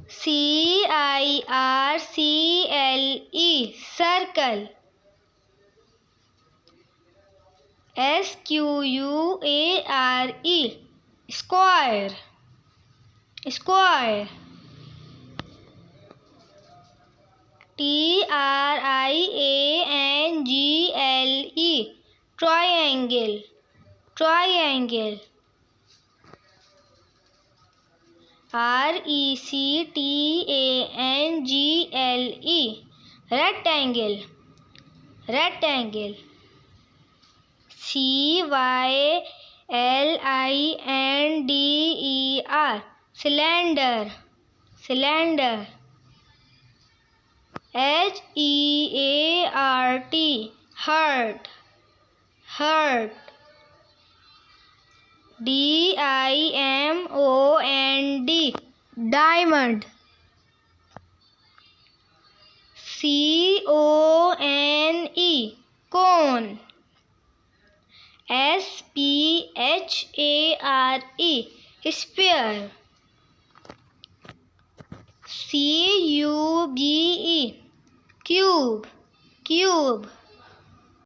CIRCLE circle. SQUARE square. Square. TRIANGLE triangle. Triangle. RECTANGLE rectangle. Rectangle. CYLINDER cylinder. Cylinder. HEART heart. Heart. DIAMOND diamond. CONE cone. SPHARE sphere. CUBE cube. Cube.